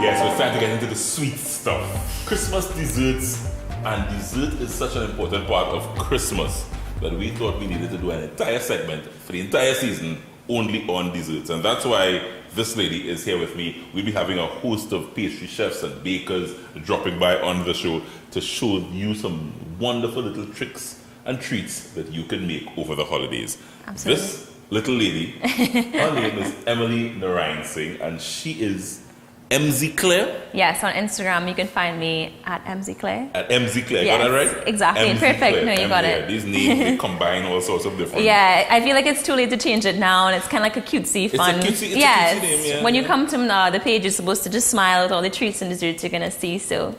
Yes, we're starting to get into the sweet stuff. Christmas desserts, and dessert is such an important part of Christmas that we thought we needed to do an entire segment for the entire season only on desserts. And that's why this lady is here with me. We'll be having a host of pastry chefs and bakers dropping by on the show to show you some wonderful little tricks and treats that you can make over the holidays. Absolutely. This little lady, her name is Emily Naraysingh, and she is MZ Claire? Yes, on Instagram you can find me at MZ Claire. At MZ Claire, Yes, got that right? exactly. MZ Perfect. Claire. No, you got it. These names, they combine all sorts of different... Yeah, I feel like it's too late to change it now, and it's kind of like a cutesy, fun. It's a cutesy name, yeah. When you come to the page, you're supposed to just smile at all the treats and desserts you're going to see, So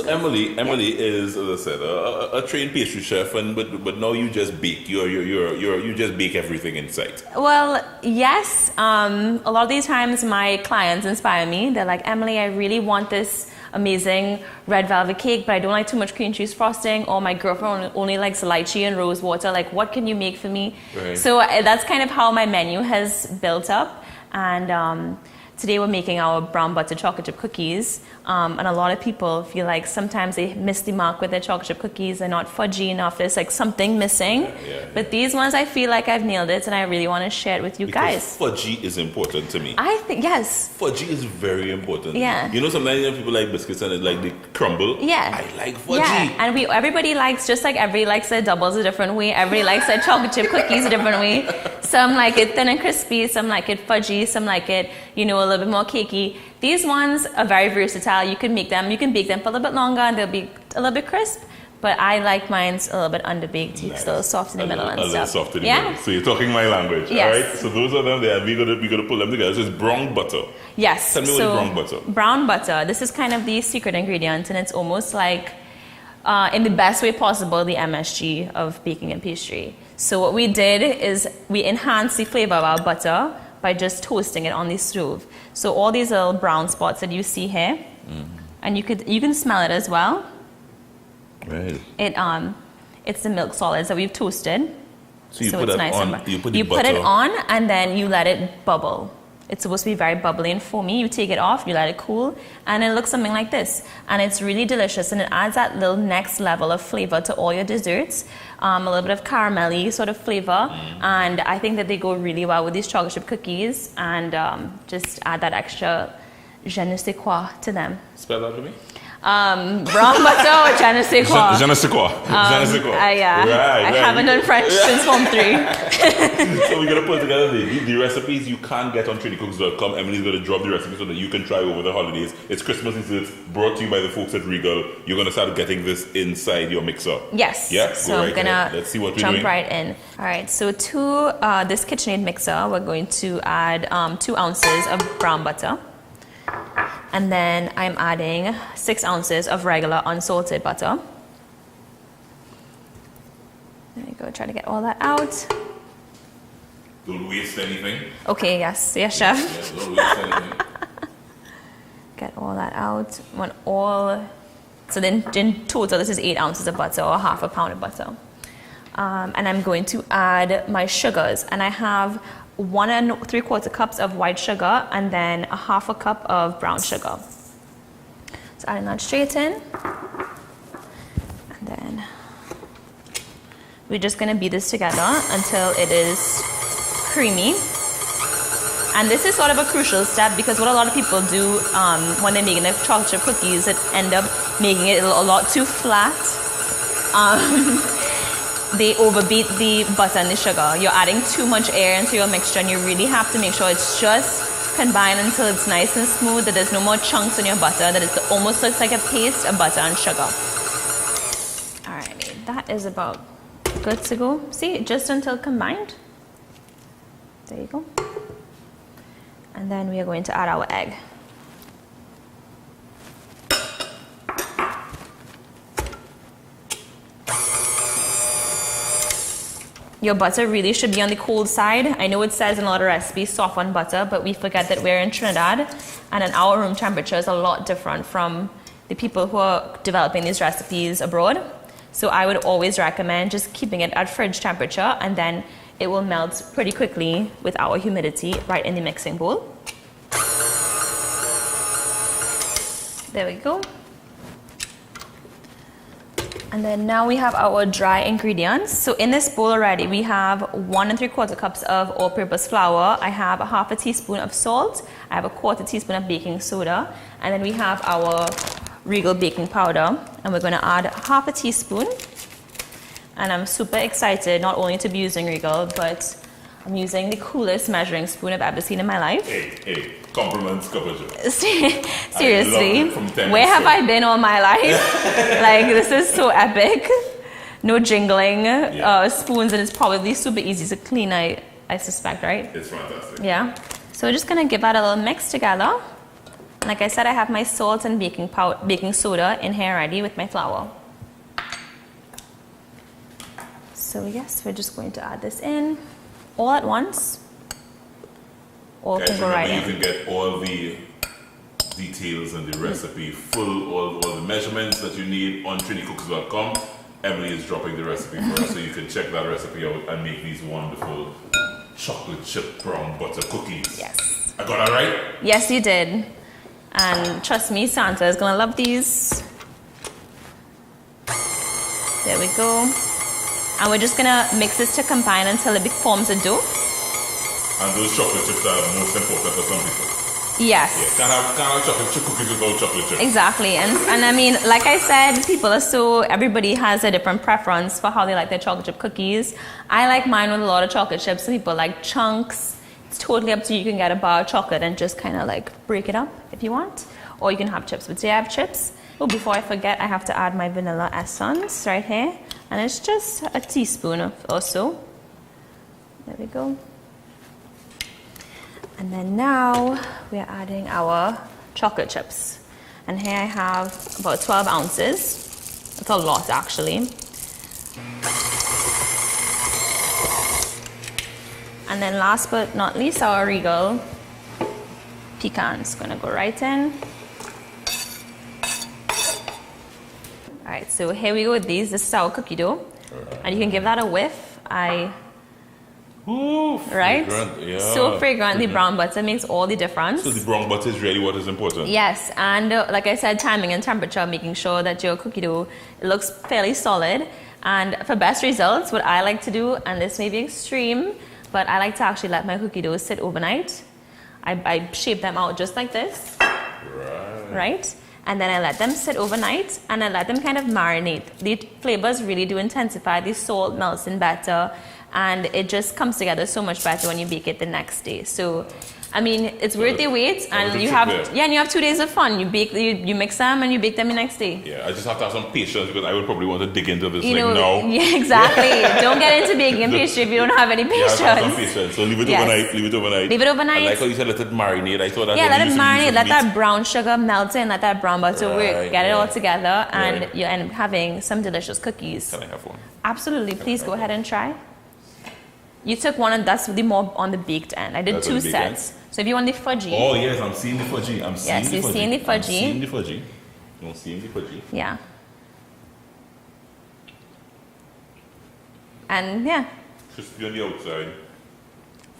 Emily is, as I said, a trained pastry chef, but now you just bake. You just bake everything in sight. Well, yes. A lot of these times my clients inspire me. They're like, Emily, I really want this amazing red velvet cake, but I don't like too much cream cheese frosting, or my girlfriend only likes lychee and rose water. Like, what can you make for me? Right. So that's kind of how my menu has built up. And today we're making our brown butter chocolate chip cookies. And a lot of people feel like sometimes they miss the mark with their chocolate chip cookies. They're not fudgy enough. There's like something missing. But these ones, I feel like I've nailed it, and I really want to share it with you guys. Fudgy is important to me. I think, yes. Fudgy is very important. Yeah. You know, sometimes people like biscuits and they crumble. Yeah. I like fudgy. Yeah, and everybody likes, just like everybody likes their doubles a different way, everybody likes their chocolate chip cookies a different way. Some like it thin and crispy, some like it fudgy, some like it, a little bit more cakey. These ones are very versatile. You can bake them for a little bit longer and they'll be a little bit crisp. But I like mine a little bit underbaked, nice. Still soft in the middle and stuff. A little soft in the middle. So you're talking my language, yes. All right? So those are them there. We're gonna pull them together. So it's brown butter. Yes. Tell me what is brown butter. Brown butter. This is kind of the secret ingredient, and it's almost like, in the best way possible, the MSG of baking and pastry. So what we did is we enhanced the flavor of our butter by just toasting it on the stove. So all these little brown spots that you see here, and you can smell it as well. Right. It's the milk solids that we've toasted. So you put it nice on. You put it on, and then you let it bubble. It's supposed to be very bubbly and foamy. You take it off, you let it cool, and it looks something like this. And it's really delicious, and it adds that little next level of flavor to all your desserts. A little bit of caramelly sort of flavor, and I think that they go really well with these chocolate chip cookies, and just add that extra je ne sais quoi to them. Spell that to me. Brown butter or je ne sais quoi? Je ne sais quoi. Je ne sais quoi. I haven't done French since Form 3. So we're going to put together the recipes you can't get on TriniCooks.com. Emily's going to drop the recipes so that you can try over the holidays. It's Christmas desserts brought to you by the folks at Regal. You're going to start getting this inside your mixer. Yes. Yeah? So I'm going to Let's see what we're jump doing. right in. All right. So to this KitchenAid mixer, we're going to add 2 ounces of brown butter. And then I'm adding 6 ounces of regular unsalted butter. There you go, try to get all that out. Don't waste anything. Okay, yes, chef. Yeah, don't waste anything. Get all that out. So then in total, this is 8 ounces of butter, or half a pound of butter. And I'm going to add my sugars, and I have 1 3/4 cups of white sugar and then a half a cup of brown sugar. So adding that straight in. And then we're just going to beat this together until it is creamy. And this is sort of a crucial step, because what a lot of people do when they're making their chocolate chip cookies, it end up making it a lot too flat. They overbeat the butter and the sugar. You're adding too much air into your mixture, and you really have to make sure it's just combined until it's nice and smooth, that there's no more chunks in your butter, that it almost looks like a paste of butter and sugar. Alrighty, that is about good to go. See, just until combined. There you go. And then we are going to add our egg. Your butter really should be on the cold side. I know it says in a lot of recipes soften butter, but we forget that we're in Trinidad, and in our room temperature is a lot different from the people who are developing these recipes abroad. So I would always recommend just keeping it at fridge temperature, and then it will melt pretty quickly with our humidity right in the mixing bowl. There we go. And then now we have our dry ingredients. So in this bowl already, we have 1 3/4 cups of all-purpose flour. I have a 1/2 teaspoon of salt. I have a 1/4 teaspoon of baking soda. And then we have our Regal baking powder. And we're going to add 1/2 teaspoon. And I'm super excited not only to be using Regal, but I'm using the coolest measuring spoon I've ever seen in my life. Hey, compliments, Kabaja. Seriously, where have I been all my life? Like, this is so epic. No jingling spoons, and it's probably super easy to clean, I suspect, right? It's fantastic. Yeah. So we're just gonna give that a little mix together. Like I said, I have my salt and baking soda in here ready with my flour. So yes, we're just going to add this in all at once. All can go right in. You can get all the details and the recipe full, all the measurements that you need on trinitycooks.com. Emily is dropping the recipe for us, so you can check that recipe out and make these wonderful chocolate chip brown butter cookies. Yes. I got that right? Yes, you did. And trust me, Santa is gonna love these. There we go. And we're just gonna mix this to combine until it forms a dough. And those chocolate chips are most important for some people. Yes. Yeah, can't have chocolate chip cookies without chocolate chips. Exactly. And I mean, like I said, everybody has a different preference for how they like their chocolate chip cookies. I like mine with a lot of chocolate chips. Some people like chunks. It's totally up to you. You can get a bar of chocolate and just kind of like break it up if you want. Or you can have chips. But today I have chips. Oh, before I forget, I have to add my vanilla essence right here. And it's just a teaspoon or so. There we go. And then now we're adding our chocolate chips. And here I have about 12 ounces. It's a lot actually. And then last but not least, our Regal pecans. Gonna go right in. All right, so here we go with these. This is our cookie dough. Right. And you can give that a whiff. Ooh, right? Fragrant, yeah. So fragrant. The brown butter makes all the difference. So the brown butter is really what is important. Yes, and like I said, timing and temperature, making sure that your cookie dough looks fairly solid. And for best results, what I like to do, and this may be extreme, but I like to actually let my cookie dough sit overnight. I shape them out just like this. Right? And then I let them sit overnight and I let them kind of marinate. The flavors really do intensify. The salt melts in better and it just comes together so much better when you bake it the next day. So, I mean, it's worth the wait, and you have and you have 2 days of fun. You bake, you mix them, and you bake them the next day. Yeah, I just have to have some patience because I would probably want to dig into this now. Yeah, exactly. Don't get into baking pastry if you don't have any patience. Yeah, have some patience. So leave it overnight. Leave it overnight. Leave it overnight. I like how you said let it marinate. I thought that. Yeah, let it marinate. Let that brown sugar melt in. Let that brown butter work. Get it all together, and you end up having some delicious cookies. Can I have one? Absolutely. Please go ahead and try. You took one, and that's the more on the baked end. I did 2 sets. So if you want the fudgy. Oh yes, I'm seeing the fudgy. I'm seeing the fudgy. Seeing the fudgy. I'm seeing the fudgy. I'm seeing the fudgy. Yeah. And yeah. Crispy on the outside.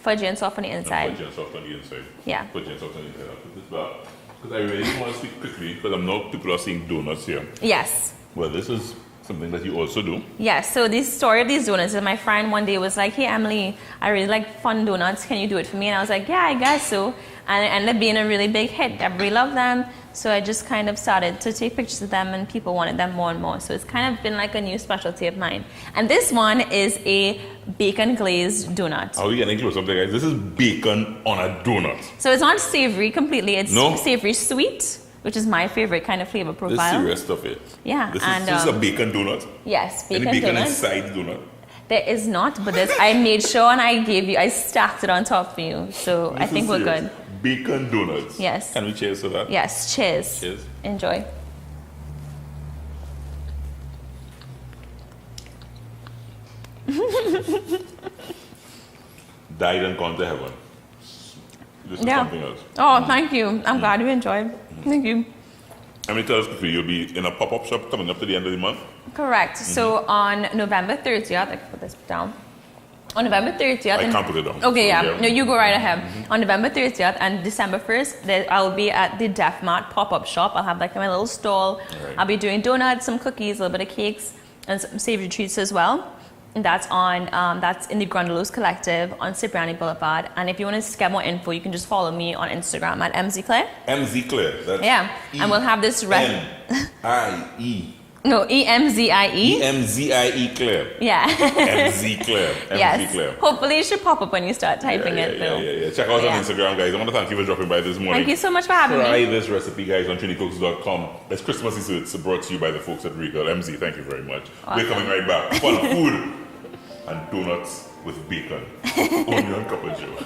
Fudgy and soft on the inside. Fudgy and soft on the inside. Yeah. Fudgy and soft on the inside. I'll put this back. Because I really want to speak quickly because I know people are seeing donuts here. Yes. Well, this is something that you also do. Yes, so the story of these donuts is my friend one day was like, hey Emily, I really like fun donuts, can you do it for me? And I was like, yeah, I guess so. And it ended up being a really big hit. Everybody loved them. So I just kind of started to take pictures of them and people wanted them more and more. So it's kind of been like a new specialty of mine. And this one is a bacon glazed donut. Are we getting close up there, guys? This is bacon on a donut. So it's not savory completely, it's savory sweet, which is my favorite kind of flavor profile. This is the rest of it. Yeah. This is a bacon donut? Yes, bacon donut. Any bacon inside the donut? There is not, but I made sure and I stacked it on top for you. So I think we're good. Bacon donuts. Yes. Can we cheers to that? Yes, cheers. Cheers. Enjoy. Died and gone to heaven. This is something else. Oh, thank you. I'm glad you enjoyed. Thank you. How many tell us quickly, you'll be in a pop-up shop coming up to the end of the month? Correct. So on November 30th, I can put this down. On November 30th. I can't put it down. Okay, So, yeah. No, you go right ahead. On November 30th and December 1st, I'll be at the Def Mart pop-up shop. I'll have like my little stall. Right. I'll be doing donuts, some cookies, a little bit of cakes, and some savory treats as well. And that's that's in the Grundalows Collective on Cipriani Boulevard. And if you want to get more info, you can just follow me on Instagram at MZClaire. MZ Claire. That's And we'll have this M-I-E. No, EMZIE. EMZIE Claire. Yeah. MZ Claire. MZ Yes. Claire. Hopefully it should pop up when you start typing it though. Yeah. Check out on Instagram, guys. I want to thank you for dropping by this morning. Thank you so much for having Try me. this recipe, guys, on TriniCooks.com. It's Christmas desserts brought to you by the folks at Regal. MZ, thank you very much. Awesome. We're coming right back. Fun food and donuts with bacon. Only on Cup of Joe.